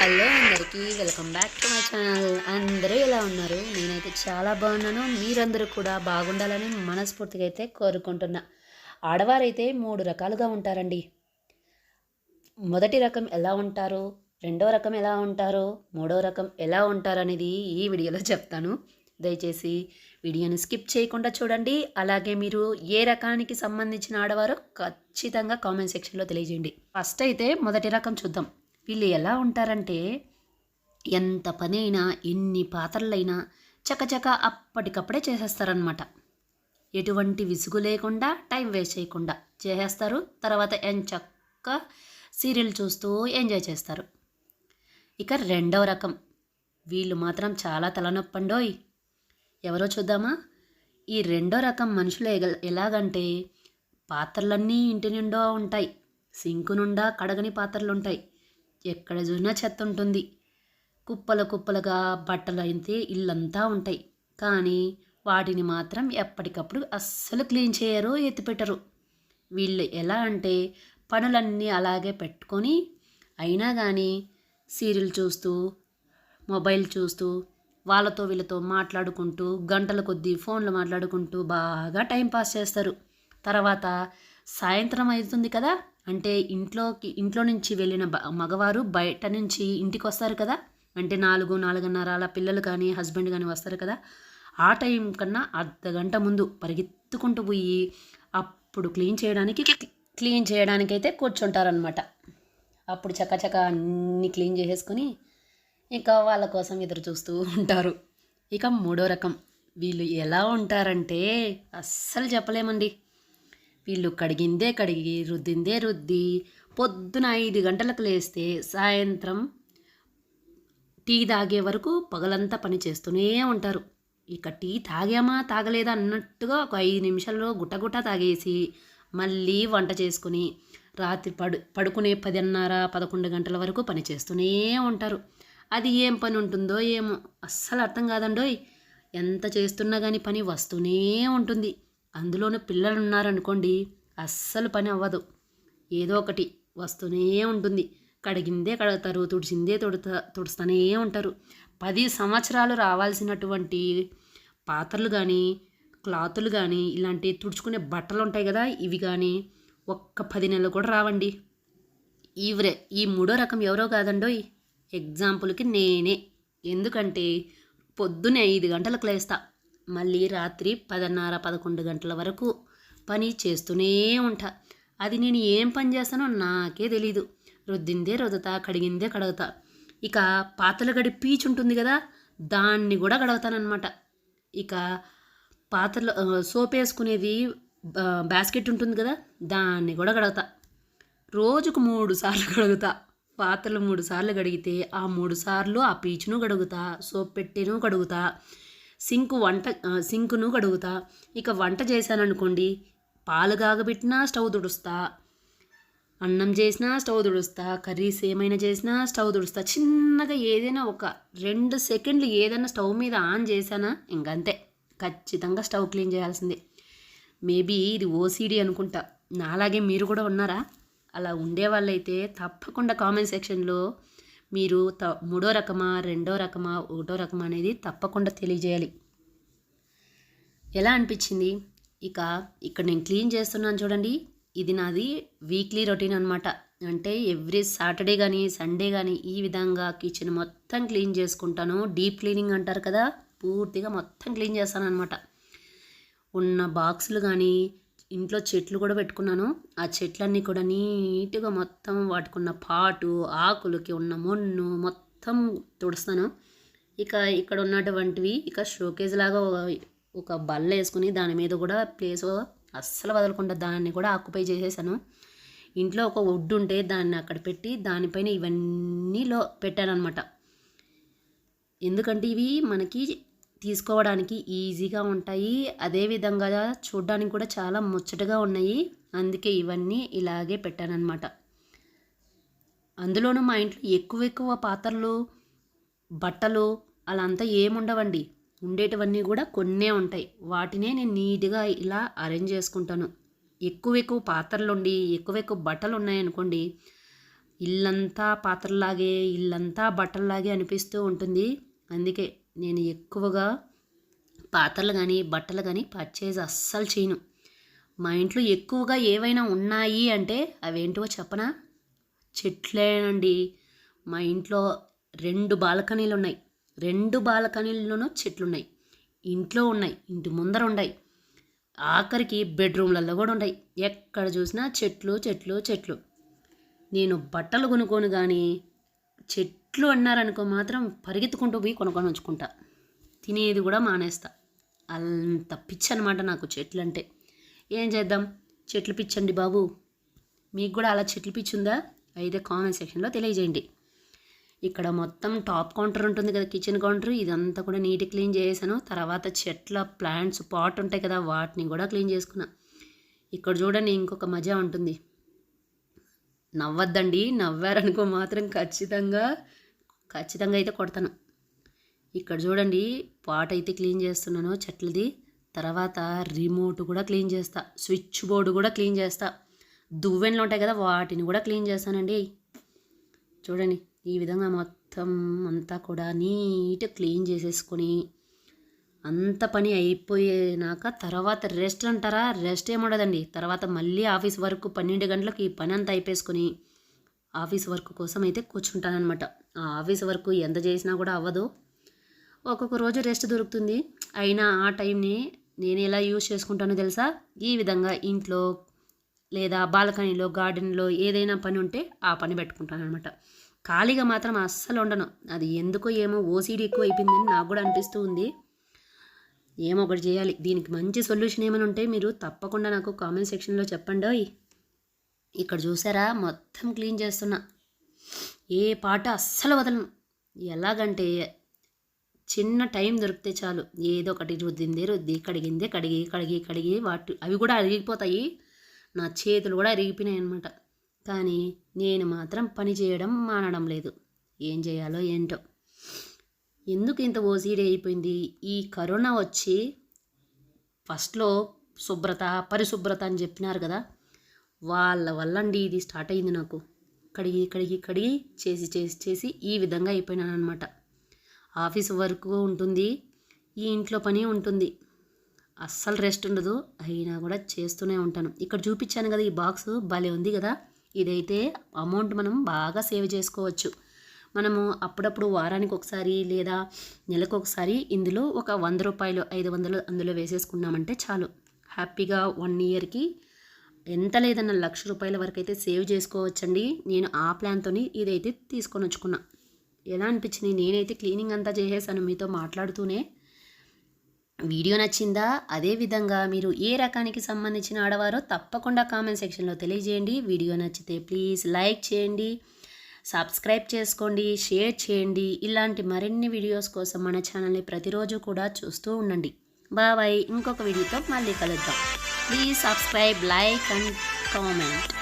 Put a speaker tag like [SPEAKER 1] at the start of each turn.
[SPEAKER 1] Hello అందరికీ welcome back to my channel. అందరూ ఎలా ఉన్నారు? నేనైతే చాలా బాగున్నాను. మీరందరూ కూడా బాగుండాలని మనస్ఫూర్తిగా అయితే కోరుకుంటున్నా. ఆడవారైతే 3 రకాలుగా ఉంటారండి. మొదటి రకం ఎలా ఉంటారు, రెండో రకం ఎలా ఉంటారు, మూడో రకం ఎలా ఉంటారు అనేది ఈ వీడియోలో చెప్తాను. దయచేసి వీడియోని స్కిప్ చేయకుండా చూడండి. అలాగే మీరు ఏ రకానికి సంబంధించిన ఆడవారో ఖచ్చితంగా కామెంట్ సెక్షన్లో తెలియజేయండి. ఫస్ట్ అయితే మొదటి రకం చూద్దాం. వీళ్ళు ఎలా ఉంటారంటే, ఎంత పని అయినా ఎన్ని పాత్రలైనా చకచక అప్పటికప్పుడే చేసేస్తారనమాట. ఎటువంటి విసుగు లేకుండా టైం వేస్ట్ చేయకుండా చేసేస్తారు. తర్వాత ఎంచక్క సీరియల్ చూస్తూ ఎంజాయ్ చేస్తారు. ఇక రెండవ రకం, వీళ్ళు మాత్రం చాలా తలనొప్పండోయ్. ఎవరో చూద్దామా? ఈ రెండో రకం మనుషులు ఎలాగంటే, పాత్రలన్నీ ఇంటి నిండా ఉంటాయి, సింకు నుండా కడగని పాత్రలు ఉంటాయి, ఎక్కడ చూసినా చెత్త ఉంటుంది, కుప్పలు కుప్పలుగా బట్టలు అయితే ఇల్లంతా ఉంటాయి. కానీ వాటిని మాత్రం ఎప్పటికప్పుడు అస్సలు క్లీన్ చేయరు, ఎత్తిపెట్టరు. వీళ్ళు ఎలా అంటే, పనులన్నీ అలాగే పెట్టుకొని అయినా కానీ సీరియల్ చూస్తూ మొబైల్ చూస్తూ వాళ్ళతో వీళ్ళతో మాట్లాడుకుంటూ గంటల కొద్దీ ఫోన్లు మాట్లాడుకుంటూ బాగా టైం పాస్ చేస్తారు. తర్వాత సాయంత్రం అవుతుంది కదా, అంటే ఇంట్లో నుంచి వెళ్ళిన మగవారు బయట నుంచి ఇంటికి వస్తారు కదా, అంటే 4-4:30 అలా పిల్లలు కానీ హస్బెండ్ కానీ వస్తారు కదా, ఆ టైం కన్నా అర్ధగంట ముందు పరిగెత్తుకుంటూ పోయి అప్పుడు క్లీన్ చేయడానికైతే కూర్చుంటారనమాట. అప్పుడు చకచక అన్నీ క్లీన్ చేసేసుకొని ఇంకా వాళ్ళ కోసం ఎదురు చూస్తూ ఉంటారు. ఇక మూడో రకం, వీళ్ళు ఎలా ఉంటారంటే అస్సలు చెప్పలేమండి. వీళ్ళు కడిగిందే కడిగి రుద్దిందే రుద్ది పొద్దున 5 గంటలకు లేస్తే సాయంత్రం టీ తాగే వరకు పగలంతా పని చేస్తూనే ఉంటారు. ఇక టీ తాగామా తాగలేదా అన్నట్టుగా ఒక 5 నిమిషాల్లో గుట్టగుట్ట తాగేసి మళ్ళీ వంట చేసుకుని రాత్రి పడుకునే 10:30-11 గంటల వరకు పని చేస్తూనే ఉంటారు. అది ఏం పని ఉంటుందో ఏమో అస్సలు అర్థం కాదండోయ్. ఎంత చేస్తున్నా కానీ పని వస్తూనే ఉంటుంది. అందులోనూ పిల్లలు ఉన్నారనుకోండి, అస్సలు పని అవ్వదు, ఏదో ఒకటి వస్తూనే ఉంటుంది. కడిగిందే కడుగుతారు, తుడిచిందే తుడుస్తూనే ఉంటారు. 10 సంవత్సరాలు రావాల్సినటువంటి పాత్రలు కానీ క్లాతులు కానీ ఇలాంటి తుడుచుకునే బట్టలు ఉంటాయి కదా, ఇవి కానీ ఒక్క 10 నెలలు కూడా రావండి. ఈ మూడో రకం ఎవరో కాదండోయ్, ఎగ్జాంపుల్కి నేనే. ఎందుకంటే పొద్దున్నే 5 గంటలకు లేస్తా, మళ్ళీ రాత్రి 10:30-11 గంటల వరకు పని చేస్తూనే ఉంటా. అది నేను ఏం పని చేస్తానో నాకే తెలీదు. రుద్దిందే రుద్దుతా, కడిగిందే కడుగుతా. ఇక పాత్రలు గడి పీచు ఉంటుంది కదా, దాన్ని కూడా కడుగుతానమాట. ఇక పాత్రలు సోప్ వేసుకునేది బాస్కెట్ ఉంటుంది కదా, దాన్ని కూడా కడుగుతా. రోజుకు 3 సార్లు కడుగుతా. పాత్రలు 3 సార్లు కడిగితే ఆ 3 సార్లు ఆ పీచును కడుగుతా, సోప్ పెట్టెను కడుగుతా, సింకును కడుగుతా. ఇక వంట చేశాననుకోండి, పాలు కాగబెట్టినా స్టవ్ తుడుస్తా, అన్నం చేసినా స్టవ్ తుడుస్తా, కర్రీస్ ఏమైనా చేసినా స్టవ్ తుడుస్తా. చిన్నగా ఏదైనా ఒక 2 సెకండ్లు ఏదైనా స్టవ్ మీద ఆన్ చేశానా ఇంకంతే, ఖచ్చితంగా స్టవ్ క్లీన్ చేయాల్సిందే. మేబీ ఇది ఓసిడి అనుకుంటా. నాలాగే మీరు కూడా ఉన్నారా? అలా ఉండే వాళ్ళైతే తప్పకుండా కామెంట్ సెక్షన్లో మీరు మూడో రకమా, రెండో రకమా, ఒకటో రకమా అనేది తప్పకుండా తెలియజేయాలి. ఎలా అనిపించింది? ఇక్కడ నేను క్లీన్ చేస్తున్నాను చూడండి, ఇది నాది వీక్లీ రొటీన్ అనమాట. అంటే ఎవ్రీ సాటర్డే కానీ సండే కానీ ఈ విధంగా కిచెన్ మొత్తం క్లీన్ చేసుకుంటాను. డీప్ క్లీనింగ్ అంటారు కదా, పూర్తిగా మొత్తం క్లీన్ చేస్తాను అనమాట. ఉన్న బాక్సులు కానీ, ఇంట్లో చెట్లు కూడా పెట్టుకున్నాను, ఆ చెట్లన్నీ కూడా నీట్గా మొత్తం వాటికున్న పాటు ఆకులకి ఉన్న మొన్ను మొత్తం తుడుస్తాను. ఇక్కడ ఉన్నటువంటివి షోకేజ్ లాగా ఒక బల్ల వేసుకుని దాని మీద కూడా ప్లేస్ అస్సలు వదలకుండా దాన్ని కూడా ఆక్యుపై చేసేసాను. ఇంట్లో ఒక వుడ్ ఉంటే దాన్ని అక్కడ పెట్టి దానిపైన ఇవన్నీ పెట్టాను అనమాట. ఎందుకంటే ఇవి మనకి తీసుకోవడానికి ఈజీగా ఉంటాయి, అదేవిధంగా చూడడానికి కూడా చాలా ముచ్చటగా ఉన్నాయి. అందుకే ఇవన్నీ ఇలాగే పెట్టానన్నమాట. అందులోనూ మా ఇంట్లో ఎక్కువ పాత్రలు బట్టలు అలా అంతా ఏముండవండి. ఉండేటివన్నీ కూడా కొన్నే ఉంటాయి. వాటినే నేను నీట్గా ఇలా అరేంజ్ చేసుకుంటాను. ఎక్కువ పాత్రలు ఉండి ఎక్కువ బట్టలు ఉన్నాయనుకోండి, ఇల్లంతా పాత్రలాగే, ఇల్లంతా బట్టల్లాగే అనిపిస్తూ ఉంటుంది. అందుకే నేను ఎక్కువగా పాత్రలు కానీ బట్టలు కానీ పర్చేజ్ అస్సలు చేయను. మా ఇంట్లో ఎక్కువగా ఏవైనా ఉన్నాయి అంటే అవేంటో చెప్పనా? చెట్లేనండి. మా ఇంట్లో 2 బాల్కనీలు ఉన్నాయి. 2 బాల్కనీల్లోనూ చెట్లున్నాయి. ఇంట్లో ఉన్నాయి, ఇంటి ముందర ఉన్నాయి, ఆఖరికి బెడ్రూమ్లలో కూడా ఉన్నాయి. ఎక్కడ చూసినా చెట్లు చెట్లు చెట్లు. నేను బట్టలు కొనుక్కోను కానీ చెట్లు అన్నారనుకో మాత్రం పరిగెత్తుకుంటూ పోయి కొనుక్కొని ఉంచుకుంటా. తినేది కూడా మానేస్తా. అంత పిచ్చి అనమాట నాకు చెట్లు అంటే. ఏం చేద్దాం, చెట్లు పిచ్చండి బాబు. మీకు కూడా అలా చెట్లు పిచ్చి ఉందా? అయితే కామెంట్ సెక్షన్లో తెలియజేయండి. ఇక్కడ మొత్తం టాప్ కౌంటర్ ఉంటుంది కదా, కిచెన్ కౌంటర్, ఇదంతా కూడా నీట్గా క్లీన్ చేసాను. తర్వాత చెట్ల ప్లాంట్స్ పాట్ ఉంటాయి కదా, వాటిని కూడా క్లీన్ చేసుకున్నా. ఇక్కడ చూడండి ఇంకొక మజా ఉంటుంది. నవ్వద్దండి, నవ్వారనుకో మాత్రం ఖచ్చితంగా అయితే కొడతాను. ఇక్కడ చూడండి పాట్ అయితే క్లీన్ చేస్తున్నాను చెట్లది. తర్వాత రిమోట్ కూడా క్లీన్ చేస్తా, స్విచ్ బోర్డు కూడా క్లీన్ చేస్తా, దువ్వెనలు ఉంటాయి కదా వాటిని కూడా క్లీన్ చేస్తానండి. చూడండి ఈ విధంగా మొత్తం అంతా కూడా నీట్ క్లీన్ చేసేసుకొని అంత పని అయిపోయినాక తర్వాత రెస్ట్ అంటారా, రెస్ట్ ఏముండదండి. తర్వాత మళ్ళీ ఆఫీస్ వర్క్ 12 గంటలకు ఈ పని అంతా అయిపోసుకొని ఆఫీస్ వర్క్ కోసం అయితే కూర్చుంటానమాట. ఆ ఆఫీస్ వర్క్ ఎంత చేసినా కూడా అవ్వదు. ఒక్కొక్క రోజు రెస్ట్ దొరుకుతుంది. అయినా ఆ టైంని నేను ఎలా యూజ్ చేసుకుంటానో తెలుసా? ఈ విధంగా ఇంట్లో లేదా బాల్కనీలో, గార్డెన్లో ఏదైనా పని ఉంటే ఆ పని పెట్టుకుంటాను అనమాట. ఖాళీగా మాత్రం అస్సలు ఉండను. అది ఎందుకో ఏమో ఓసీడీ ఎక్కువ అయిపోయిందని నాకు కూడా అనిపిస్తూ ఉంది. ఏమో ఒకటి చేయాలి. దీనికి మంచి సొల్యూషన్ ఏమైనా ఉంటే మీరు తప్పకుండా నాకు కామెంట్ సెక్షన్లో చెప్పండి. ఇక్కడ చూసారా మొత్తం క్లీన్ చేస్తున్నా. ఏ పాట అస్సలు వదలను. ఎలాగంటే చిన్న టైం దొరికితే చాలు ఏదో ఒకటి రుద్ది కడిగిందే కడిగి అవి కూడా అరిగిపోతాయి. నా చేతులు కూడా అరిగిపోయినాయి అనమాట. కానీ నేను మాత్రం పని చేయడం మానడం లేదు. ఏం చేయాలో ఏంటో, ఎందుకు ఇంత ఓసీడీ అయిపోయింది? ఈ కరోనా వచ్చి ఫస్ట్లో పరిశుభ్రత అని చెప్పినారు కదా, వాళ్ళ వల్ల అండి ఇది స్టార్ట్ అయింది. నాకు కడిగి చేసి ఈ విధంగా అయిపోయినాను అనమాట. ఆఫీస్ వర్క్ ఉంటుంది, ఈ ఇంట్లో పని ఉంటుంది, అస్సలు రెస్ట్ ఉండదు. అయినా కూడా చేస్తూనే ఉంటాను. ఇక్కడ చూపించాను కదా ఈ బాక్స్ భలే ఉంది కదా. ఇదైతే అమౌంట్ మనం బాగా సేవ్ చేసుకోవచ్చు. మనము అప్పుడప్పుడు వారానికి ఒకసారి లేదా నెలకు ఒకసారి ఇందులో ఒక 100 రూపాయలు 500 అందులో వేసేసుకున్నామంటే చాలు. హ్యాపీగా 1 ఇయర్కి ఎంత లేదన్న 1,00,000 రూపాయల వరకు అయితే సేవ్ చేసుకోవచ్చండి. నేను ఆ ప్లాన్తో ఇదైతే తీసుకొని వచ్చుకున్నా. ఎలా అనిపించింది? నేనైతే క్లీనింగ్ అంతా చేసేసాను మీతో మాట్లాడుతూనే. వీడియో నచ్చిందా? అదేవిధంగా మీరు ఏ రకానికి సంబంధించిన ఆడవారో తప్పకుండా కామెంట్ సెక్షన్లో తెలియజేయండి. వీడియో నచ్చితే ప్లీజ్ లైక్ చేయండి, సబ్స్క్రైబ్ చేసుకోండి, షేర్ చేయండి. ఇలాంటి మరిన్ని వీడియోస్ కోసం మన ఛానల్ని ప్రతిరోజు కూడా చూస్తూ ఉండండి. బాయ్. ఇంకొక వీడియోతో మళ్ళీ కలుద్దాం. Please subscribe, like and comment.